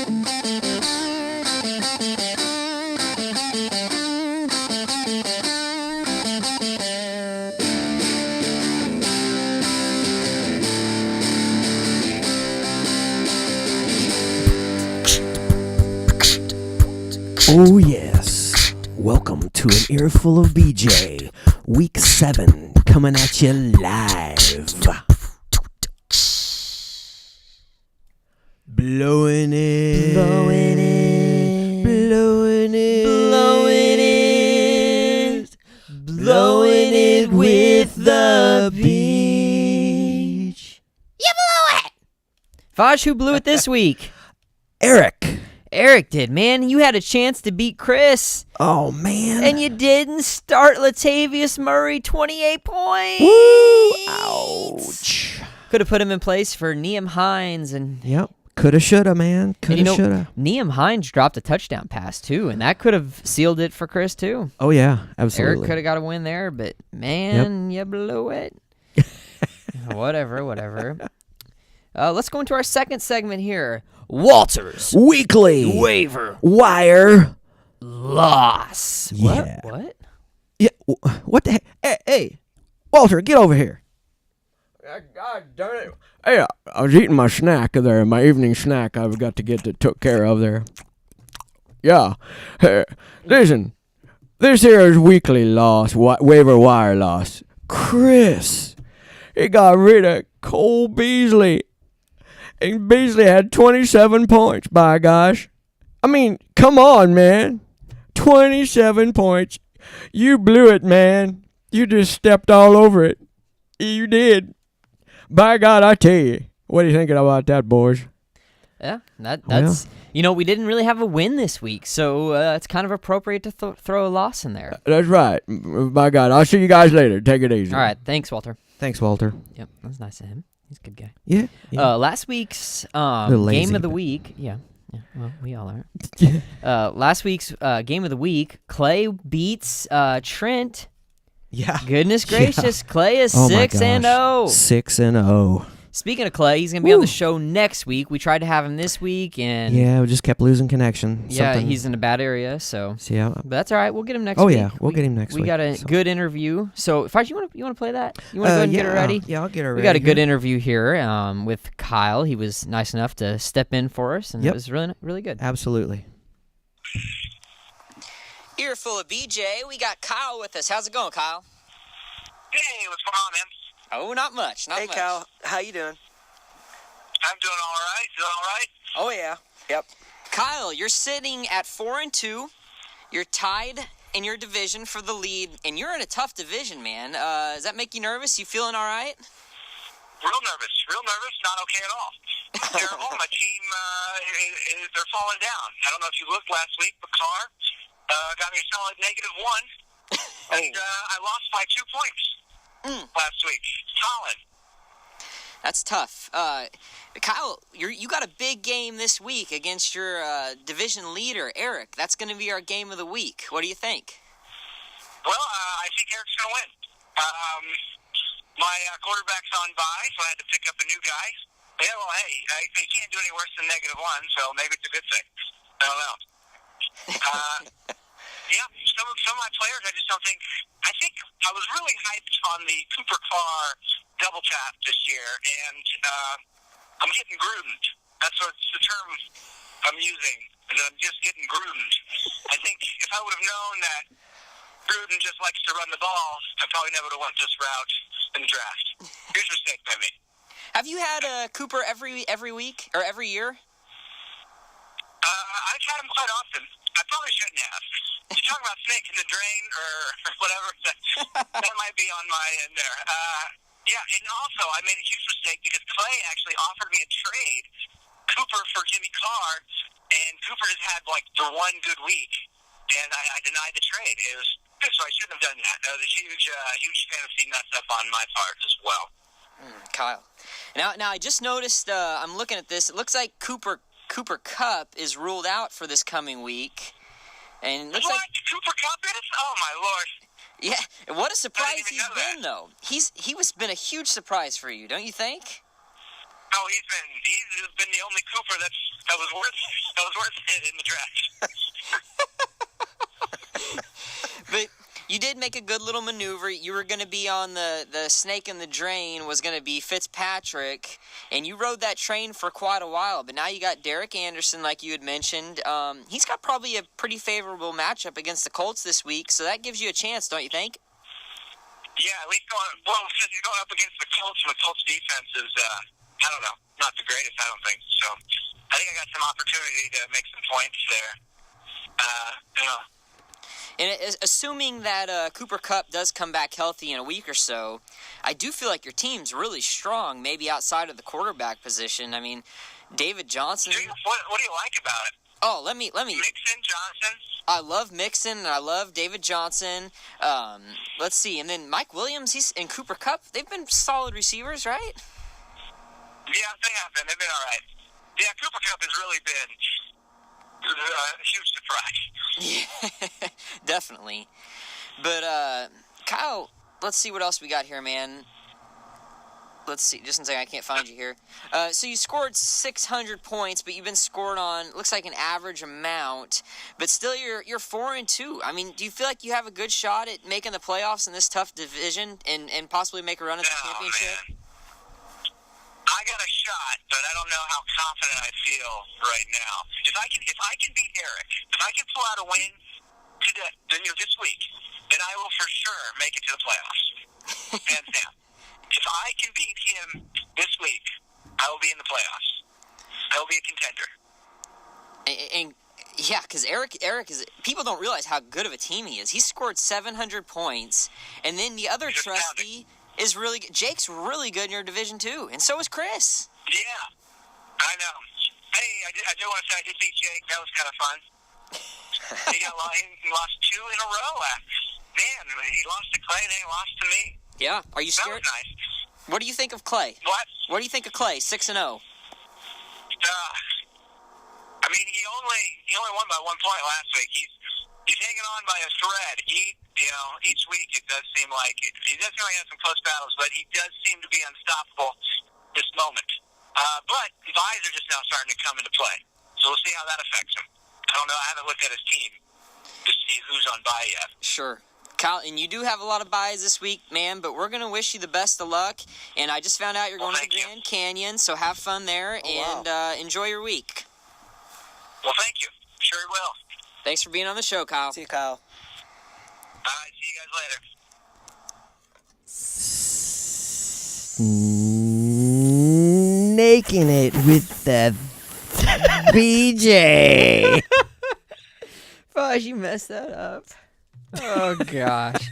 Oh yes, welcome to an Earful of BJ, Week 7, coming at you live. Blowing it, blowing it, blowing it, blowing it, blowing it with the beach. You blew it! Vaj, who blew it this week? Eric. Eric did, man. You had a chance to beat Chris. Oh, man. And you didn't start Latavius Murray, 28 points. Woo! Ouch. Could have put him in place for Neem Hines. Yep. Coulda, shoulda, man. Coulda, shoulda. Neem Hines dropped a touchdown pass, too, and that could have sealed it for Chris, too. Oh, yeah. Absolutely. Eric could have got a win there, but, man, You blew it. Whatever. Let's go into our second segment here. Walter's Weekly Waiver Wire Loss. Yeah. What? Yeah. What the heck? Hey, Walter, get over here. God darn it. Hey, I was eating my snack there, my evening snack I've got to get took care of there. Yeah. Hey, listen, this here is weekly loss, waiver wire loss. Chris, he got rid of Cole Beasley. And Beasley had 27 points, by gosh. I mean, come on, man. 27 points. You blew it, man. You just stepped all over it. You did. By God, I tell you. What are you thinking about that, boys? Yeah, that's... we didn't really have a win this week, so it's kind of appropriate to throw a loss in there. That's right. By God, I'll see you guys later. Take it easy. All right, thanks, Walter. Thanks, Walter. Yep, that's nice of him. He's a good guy. Yeah. Last week's game of the week. Yeah. Well, we all are. Last week's game of the week. Clay beats Trent. Yeah. Goodness gracious, Yeah. Clay is 6-0. 6-0. Speaking of Clay, he's gonna be on the show next week. We tried to have him this week, and we just kept losing connection. Yeah, he's in a bad area, so. Yeah. But that's all right. We'll get him next week. Oh yeah, we'll get him next week. We got a good interview. So, Faj, you want to play that? You want to go ahead and get it ready? Yeah, I'll get it ready. We got a good interview here with Kyle. He was nice enough to step in for us, and it was really, really good. Absolutely. Earful of BJ, we got Kyle with us. How's it going, Kyle? Hey, what's going on, man? Oh, not much. Not much. Hey, Kyle. How you doing? I'm doing all right. You all right? Oh, yeah. Yep. Kyle, you're sitting at 4-2. You're tied in your division for the lead, and you're in a tough division, man. Does that make you nervous? You feeling all right? Real nervous. Not okay at all. My team, they're falling down. I don't know if you looked last week, but Carr got me a solid -1. And I lost by 2 points last week. Solid. That's tough. Kyle, you got a big game this week against your division leader, Eric. That's going to be our game of the week. What do you think? Well, I think Eric's going to win. My quarterback's on bye, so I had to pick up a new guy. Yeah, well, hey, I can't do any worse than -1, so maybe it's a good thing. I don't know. Yeah, some of my players, I just don't think. I think I was really hyped on the Cooper Carr double tap this year, and I'm getting groomed. That's what's the term I'm using. Is I'm just getting groomed. I think if I would have known that Gruden just likes to run the ball, I probably never would have went this route in the draft. Here's a mistake by me. Have you had Cooper every week or every year? I've had him quite often. I probably shouldn't have. You talk about snake in the drain or whatever, that might be on my end there. Yeah, and also I made a huge mistake because Clay actually offered me a trade, Cooper for Jimmy Carr, and Cooper just had like the one good week, and I denied the trade. It was so I shouldn't have done that. That was a huge fantasy mess up on my part as well. Kyle. Now I just noticed. I'm looking at this. It looks like Cooper Kupp is ruled out for this coming week, and it looks what? like Cooper Kupp is? Oh my lord! Yeah, what a surprise he's been though. He's been a huge surprise for you, don't you think? Oh, he's been the only Cooper that was worth it in the draft. But you did make a good little maneuver. You were going to be on the snake in the drain was going to be Fitzpatrick, and you rode that train for quite a while. But now you got Derek Anderson, like you had mentioned. He's got probably a pretty favorable matchup against the Colts this week, so that gives you a chance, don't you think? Yeah, at least since he's going up against the Colts, and the Colts defense is, I don't know, not the greatest, I don't think. So I think I got some opportunity to make some points there. You know. And assuming that Cooper Kupp does come back healthy in a week or so, I do feel like your team's really strong, maybe outside of the quarterback position. I mean, David Johnson. What do you like about it? Oh, let me. Mixon, Johnson. I love Mixon, and I love David Johnson. Let's see, and then Mike Williams, and Cooper Kupp. They've been solid receivers, right? Yeah, they have been. They've been all right. Yeah, Cooper Kupp has really been a huge surprise. Yeah, definitely. But Kyle, let's see what else we got here, man. Let's see, just in a second, I can't find you here. So you scored 600 points, but you've been scored on, looks like an average amount, but still you're 4-2. I mean, do you feel like you have a good shot at making the playoffs in this tough division and possibly make a run at the championship? Man. I got a shot, but I don't know how confident I feel right now. If I can beat Eric, if I can pull out a win today, this week, then I will for sure make it to the playoffs. Hands down. If I can beat him this week, I will be in the playoffs. I will be a contender. And yeah, because Eric is. People don't realize how good of a team he is. He scored 700 points, and then the other trustee is really good. Jake's really good in your division too, and so is Chris. Yeah, I know. Hey, I do want to say I did beat Jake. That was kind of fun. He lost 2 in a row. Man, he lost to Clay, then he lost to me. Yeah. Are you scared? That was nice. What do you think of Clay? What? What do you think of Clay? 6-0. I mean, he only won by 1 point last week. He's hanging on by a thread. Each week it does seem like he has some close battles, but he does seem to be unstoppable this moment. But buys are just now starting to come into play, so we'll see how that affects him. I don't know. I haven't looked at his team to see who's on buy yet. Sure. Kyle, and you do have a lot of buys this week, man, but we're going to wish you the best of luck. And I just found out you're going to the Grand Canyon, so have fun there and enjoy your week. Well, thank you. Sure will. Thanks for being on the show, Kyle. See you, Kyle. All right, see you guys later. Snaking it with the BJ. Fudge, you messed that up. Oh, gosh.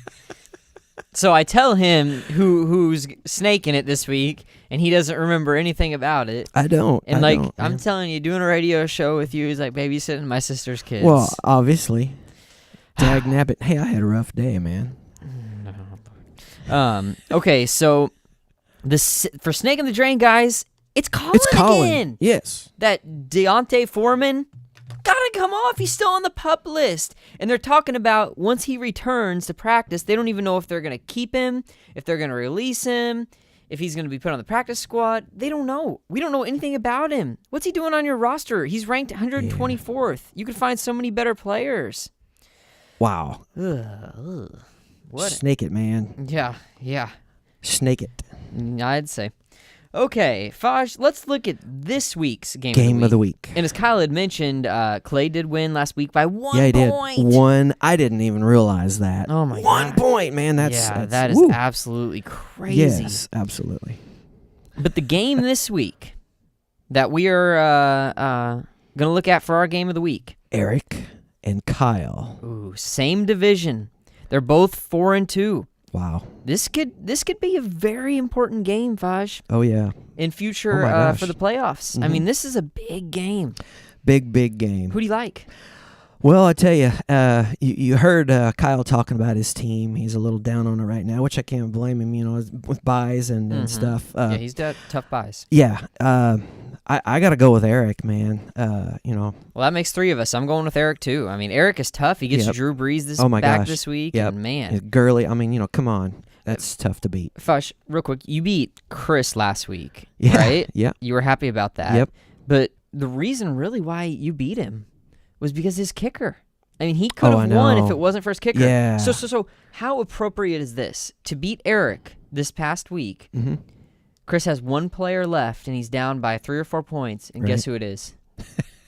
So I tell him who's snaking it this week, and he doesn't remember anything about it. I don't. And I'm man. telling you, doing a radio show with you is like babysitting my sister's kids. Well, obviously. Dag nabbit. Hey, I had a rough day, man. Okay, so for Snake in the Drain, guys, it's Colin again. Yes. That Deontay Foreman gotta come off. He's still on the PUP list. And they're talking about once he returns to practice, they don't even know if they're going to keep him, if they're going to release him, if he's going to be put on the practice squad. They don't know. We don't know anything about him. What's he doing on your roster? He's ranked 124th. You could find so many better players. Wow. What? Snake it, man. Yeah. Snake it. I'd say. Okay, Faj, let's look at this week's game Game of the week. And as Kyle had mentioned, Clay did win last week by 1 Yeah, he point. did. 1. I didn't even realize that. Oh, my 1 God. point, man. That is woo. absolutely crazy. Yes, absolutely. But the game this week that we are going to look at for our game of the week. Eric and Kyle. Ooh, same division. They're both 4-2. Wow. This could be a very important game, Faj. Oh, yeah. In future Oh my gosh. for the playoffs. I mean, this is a big game. Big game. Who do you like? Well, I tell you, you heard Kyle talking about his team. He's a little down on it right now, which I can't blame him, with buys and stuff. Yeah, he's got tough buys. Yeah. I got to go with Eric, man. Well, that makes 3 of us. I'm going with Eric, too. I mean, Eric is tough. He gets Yep. Drew Brees Oh my back gosh. this week, Yep. and man. Gurley, I mean, come on. That's tough to beat. Fush, real quick, you beat Chris last week, Yeah, right? yeah. You were happy about that. Yep. But the reason really why you beat him was because his kicker. I mean, he could Oh, I have won if know. it wasn't for his kicker. Yeah. So how appropriate is this? To beat Eric this past week, Mm-hmm. Chris has one player left, and he's down by 3 or 4 points, and guess who it is?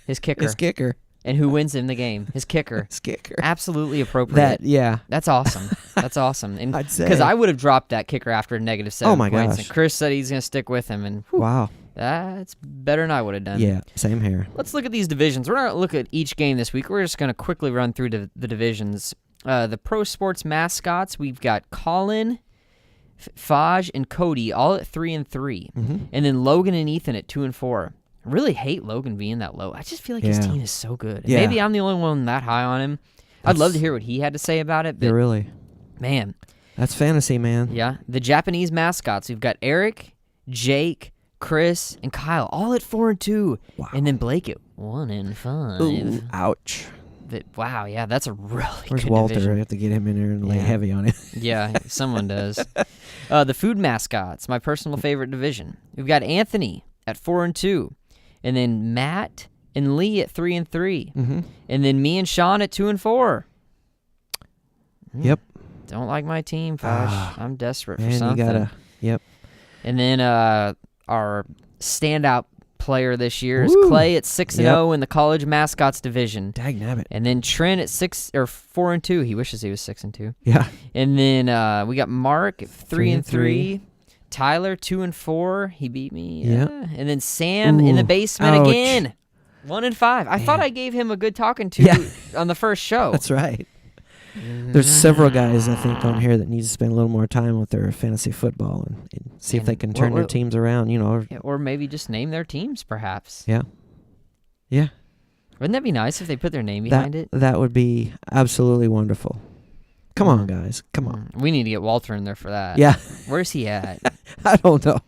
His kicker. His kicker. And who wins in the game? His kicker. His kicker. Absolutely appropriate. Yeah. That's awesome. That's awesome. And I'd say. because I would have dropped that kicker after -7 Oh, my points. gosh. And Chris said he's going to stick with him, and whew, Wow. that's better than I would have done. Yeah, same here. Let's look at these divisions. We're not going to look at each game this week. We're just going to quickly run through the divisions. The pro sports mascots, we've got Colin, Faj, and Cody all at 3 and 3, and then Logan and Ethan at 2 and 4. I really hate Logan being that low. I just feel like his Yeah. team is so good. Yeah. Maybe I'm the only one that high on him. I'd love to hear what he had to say about it, Yeah, but really. man, That's fantasy, man. yeah. The Japanese mascots, we've got Eric, Jake, Chris, and Kyle all at 4 and 2, Wow. and then Blake at 1 and 5. Ooh, ouch. Wow, yeah, that's a really Where's good Walter? division. I have to get him in there and lay Yeah. heavy on it. Yeah, someone does. The food mascots, my personal favorite division. We've got Anthony at 4 and 2, and then Matt and Lee at 3 and 3, and then me and Sean at 2 and 4. Yep. Don't like my team, Fosh. I'm desperate for Man, something. you gotta. Yep. And then our standout player this year is Woo. Clay at 6 and 0 in the college mascots division. Dag nabbit. And then Trent at 4 and 2. He wishes he was 6 and 2. Yeah. And then we got Mark at 3 and 3. 3. Tyler 2 and 4. He beat me. Yep. And then Sam in the Ooh, basement ouch. again. 1 and 5. I thought Man. I gave him a good talking to Yeah. on the first show. That's right. There's several guys I think on here that need to spend a little more time with their fantasy football and see if And they can turn their teams around. You know. Yeah, or maybe just name their teams, perhaps. Yeah. Yeah. Wouldn't that be nice if they put their name behind it? That would be absolutely wonderful. Come on, guys. Come on. We need to get Walter in there for that. Yeah. Where's he at? I don't know.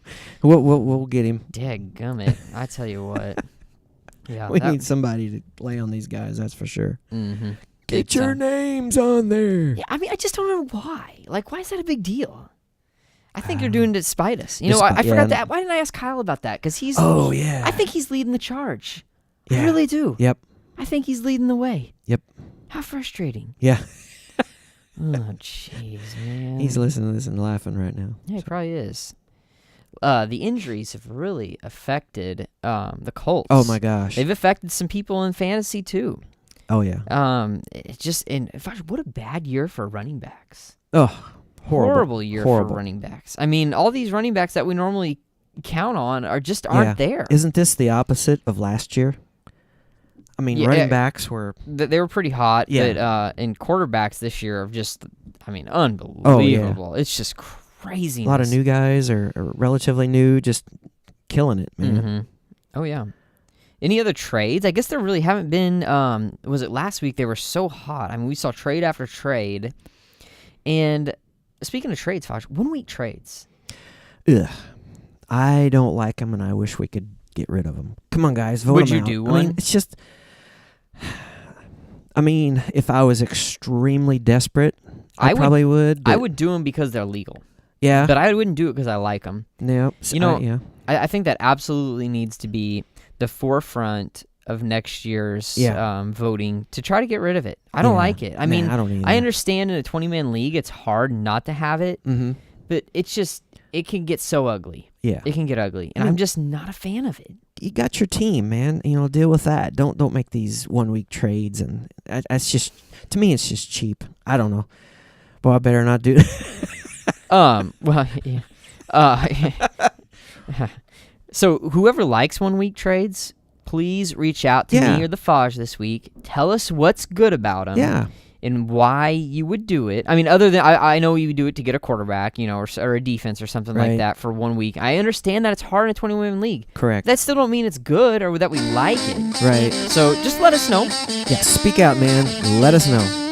We'll get him. Dadgummit. I tell you what. Yeah. We need somebody to lay on these guys. That's for sure. Mm-hmm. Get your names on there. Yeah, I mean, I just don't know why. Like, why is that a big deal? I think they're doing it to spite us. You know, I Despite- forgot yeah. that. Why didn't I ask Kyle about that? Because he's. Oh, yeah. I think he's leading the charge. I Yeah. really do. Yep. I think he's leading the way. Yep. How frustrating. Yeah. Oh, jeez, man. He's listening to this and laughing right now. Yeah, he probably is. The injuries have really affected the Colts. Oh, my gosh. They've affected some people in fantasy too. Oh, yeah. It's just what a bad year for running backs. Oh, Horrible year Horrible. for running backs. I mean, all these running backs that we normally count on aren't there. Isn't this the opposite of last year? I mean, Yeah, running backs were... They were pretty hot, Yeah. but in quarterbacks this year are just, I mean, unbelievable. It's just crazy. A lot of new guys or relatively new, just killing it, man. Mm-hmm. Oh, yeah. Any other trades? I guess there really haven't been. Was it last week? They were so hot. I mean, we saw trade after trade. And speaking of trades, Fosh, 1 week trades. Ugh. I don't like them, and I wish we could get rid of them. Come on, guys, vote Would 'em you out. do I mean, one? it's just... I mean, if I was extremely desperate, I probably would. I but- would do them because they're legal. Yeah. But I wouldn't do it because I like them. No. You know, yeah. I think that absolutely needs to be the forefront of next year's voting to try to get rid of it. I don't Yeah. like it. I Nah, mean, I don't either. I understand in a 20-man league it's hard not to have it, Mm-hmm. but it can get so ugly. Yeah. It can get ugly, and I mean- I'm just not a fan of it. You got your team, man. You know, deal with that. Don't make these 1 week trades, and that's just, to me, it's just cheap. I don't know. Boy, I better not do. Well, yeah. So whoever likes 1 week trades, please reach out to Yeah. me or the Faj this week. Tell us what's good about them. Yeah. And why you would do it. I mean, other than I know you would do it to get a quarterback, you know, or a defense or something like Right. that for 1 week. I understand that it's hard in a 20-woman league. Correct. That still don't mean it's good or that we like it. Right. So just let us know. Yeah. Speak out, man. Let us know.